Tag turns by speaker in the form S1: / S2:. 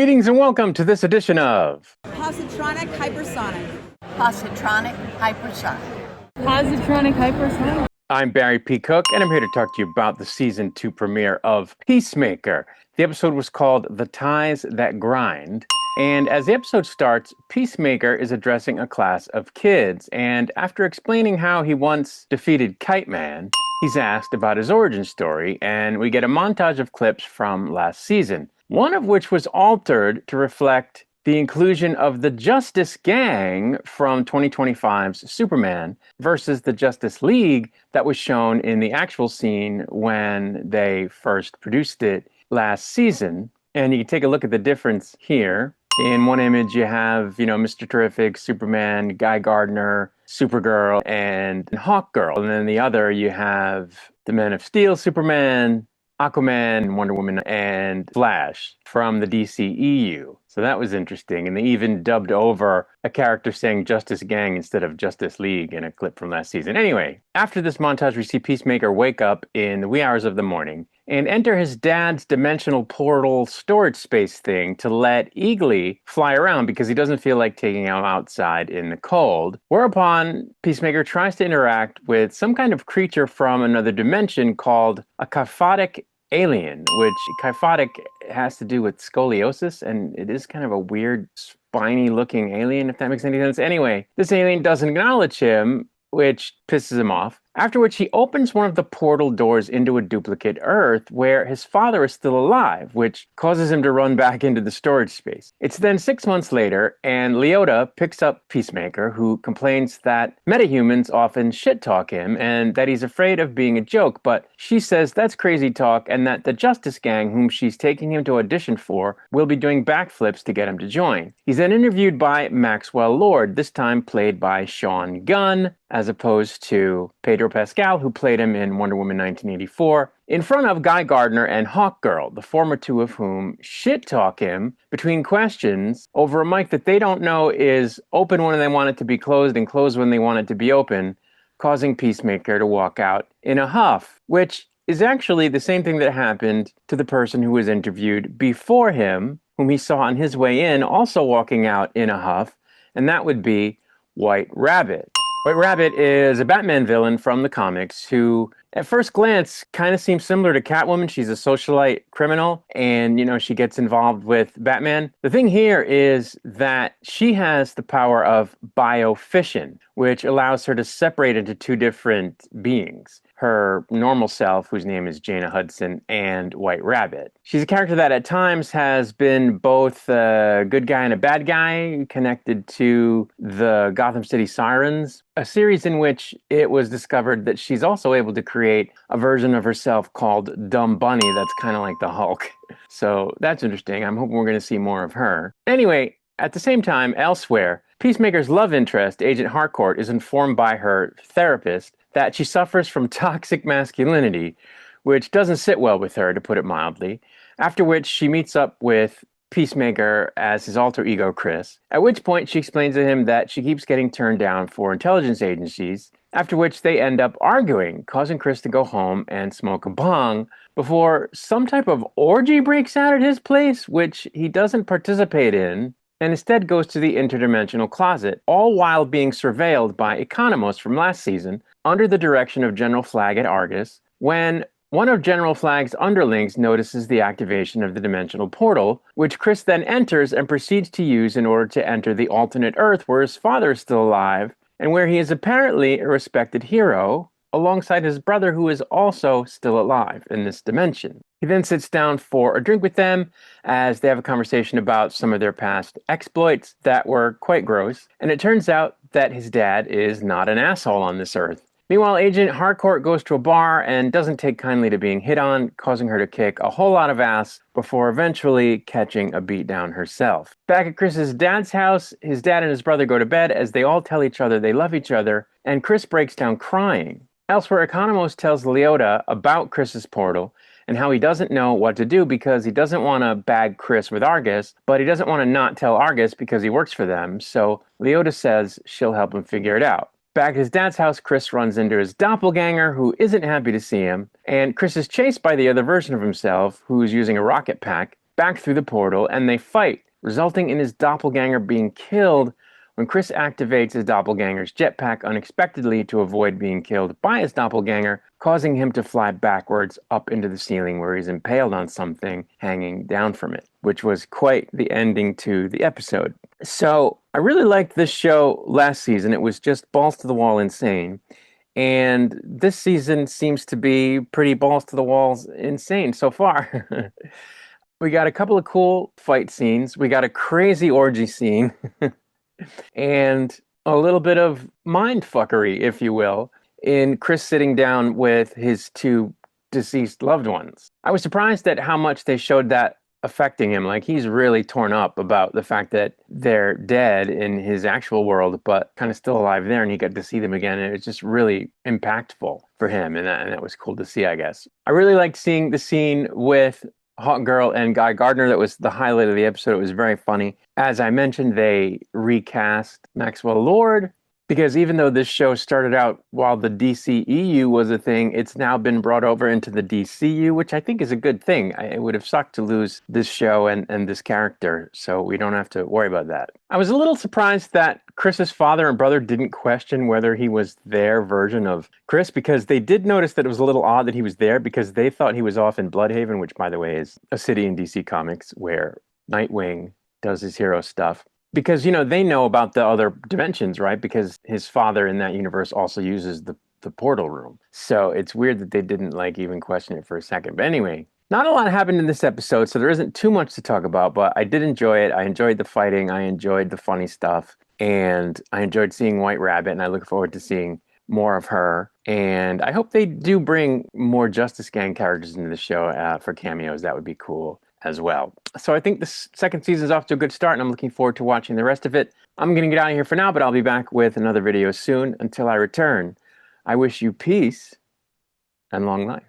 S1: Greetings and welcome to this edition of
S2: Positronic Hypersonic.
S3: Positronic Hypersonic.
S4: Positronic Hypersonic.
S1: I'm Barry P. Cook, and I'm here to talk to you about the season 2 premiere of Peacemaker. The episode was called The Ties That Grind. And as the episode starts, Peacemaker is addressing a class of kids. And after explaining how he once defeated Kite Man, he's asked about his origin story. And we get a montage of clips from last season, one of which was altered to reflect the inclusion of the Justice Gang from 2025's Superman versus the Justice League that was shown in the actual scene when they first produced it last season. And you can take a look at the difference here. In one image, you have, Mr. Terrific, Superman, Guy Gardner, Supergirl, and Hawkgirl. And then the other, you have the Men of Steel, Superman, Aquaman, Wonder Woman, and Flash from the DCEU. So that was interesting. And they even dubbed over a character saying Justice Gang instead of Justice League in a clip from last season. Anyway, after this montage, we see Peacemaker wake up in the wee hours of the morning and enter his dad's dimensional portal storage space thing to let Eagly fly around because he doesn't feel like taking him outside in the cold. Whereupon Peacemaker tries to interact with some kind of creature from another dimension called a kyphotic alien, which kyphotic has to do with scoliosis, and it is kind of a weird, spiny-looking alien, if that makes any sense. Anyway, this alien doesn't acknowledge him, which pisses him off. After which he opens one of the portal doors into a duplicate Earth where his father is still alive, which causes him to run back into the storage space. It's then 6 months later, and Leota picks up Peacemaker, who complains that metahumans often shit-talk him and that he's afraid of being a joke, but she says that's crazy talk and that the Justice Gang, whom she's taking him to audition for, will be doing backflips to get him to join. He's then interviewed by Maxwell Lord, this time played by Sean Gunn, as opposed to Pedro Pascal, who played him in Wonder Woman 1984, in front of Guy Gardner and Hawkgirl, the former two of whom shit-talk him between questions over a mic that they don't know is open when they want it to be closed and closed when they want it to be open, causing Peacemaker to walk out in a huff, which is actually the same thing that happened to the person who was interviewed before him, whom he saw on his way in, also walking out in a huff, and that would be White Rabbit. White Rabbit is a Batman villain from the comics who, at first glance, kind of seems similar to Catwoman. She's a socialite criminal, and, she gets involved with Batman. The thing here is that she has the power of biofission, which allows her to separate into two different beings. Her normal self, whose name is Jaina Hudson, and White Rabbit. She's a character that at times has been both a good guy and a bad guy, connected to the Gotham City Sirens, a series in which it was discovered that she's also able to create a version of herself called Dumb Bunny that's kind of like the Hulk. So that's interesting. I'm hoping we're going to see more of her. Anyway, at the same time, elsewhere, Peacemaker's love interest, Agent Harcourt, is informed by her therapist that she suffers from toxic masculinity, which doesn't sit well with her, to put it mildly, after which she meets up with Peacemaker as his alter ego, Chris, at which point she explains to him that she keeps getting turned down for intelligence agencies, after which they end up arguing, causing Chris to go home and smoke a bong before some type of orgy breaks out at his place, which he doesn't participate in, and instead goes to the interdimensional closet, all while being surveilled by Economos from last season under the direction of General Flagg at Argus, when one of General Flagg's underlings notices the activation of the dimensional portal, which Chris then enters and proceeds to use in order to enter the alternate Earth where his father is still alive, and where he is apparently a respected hero, alongside his brother who is also still alive in this dimension. He then sits down for a drink with them as they have a conversation about some of their past exploits that were quite gross, and it turns out that his dad is not an asshole on this Earth. Meanwhile, Agent Harcourt goes to a bar and doesn't take kindly to being hit on, causing her to kick a whole lot of ass before eventually catching a beatdown herself. Back at Chris's dad's house, his dad and his brother go to bed as they all tell each other they love each other, and Chris breaks down crying. Elsewhere, Economos tells Leota about Chris's portal and how he doesn't know what to do because he doesn't want to bag Chris with Argus, but he doesn't want to not tell Argus because he works for them, so Leota says she'll help him figure it out. Back at his dad's house, Chris runs into his doppelganger, who isn't happy to see him, and Chris is chased by the other version of himself, who's using a rocket pack. back through the portal and they fight, resulting in his doppelganger being killed when Chris activates his doppelganger's jetpack unexpectedly to avoid being killed by his doppelganger, causing him to fly backwards up into the ceiling where he's impaled on something hanging down from it, which was quite the ending to the episode. So I really liked this show last season. It was just balls to the wall insane. And this season seems to be pretty balls to the walls insane so far. We got a couple of cool fight scenes. We got a crazy orgy scene. And a little bit of mind fuckery, if you will, in Chris sitting down with his two deceased loved ones. I was surprised at how much they showed that affecting him. Like, he's really torn up about the fact that they're dead in his actual world, but kind of still alive there, and he got to see them again. And it's just really impactful for him, and that was cool to see, I guess. I really liked seeing the scene with Hawk Girl and Guy Gardner. That was the highlight of the episode. It was very funny. As I mentioned, they recast Maxwell Lord, because even though this show started out while the DCEU was a thing, it's now been brought over into the DCU, which I think is a good thing. It would have sucked to lose this show and this character, so we don't have to worry about that. I was a little surprised that Chris's father and brother didn't question whether he was their version of Chris, because they did notice that it was a little odd that he was there, because they thought he was off in Bloodhaven, which, by the way, is a city in DC Comics where Nightwing does his hero stuff. Because, they know about the other dimensions, right? Because his father in that universe also uses the portal room. So it's weird that they didn't even question it for a second. But anyway, not a lot happened in this episode, so there isn't too much to talk about, but I did enjoy it. I enjoyed the fighting. I enjoyed the funny stuff. And I enjoyed seeing White Rabbit, and I look forward to seeing more of her. And I hope they do bring more Justice Gang characters into the show for cameos. That would be cool as well. So I think this second season is off to a good start, and I'm looking forward to watching the rest of it. I'm going to get out of here for now, but I'll be back with another video soon. Until I return, I wish you peace and long life.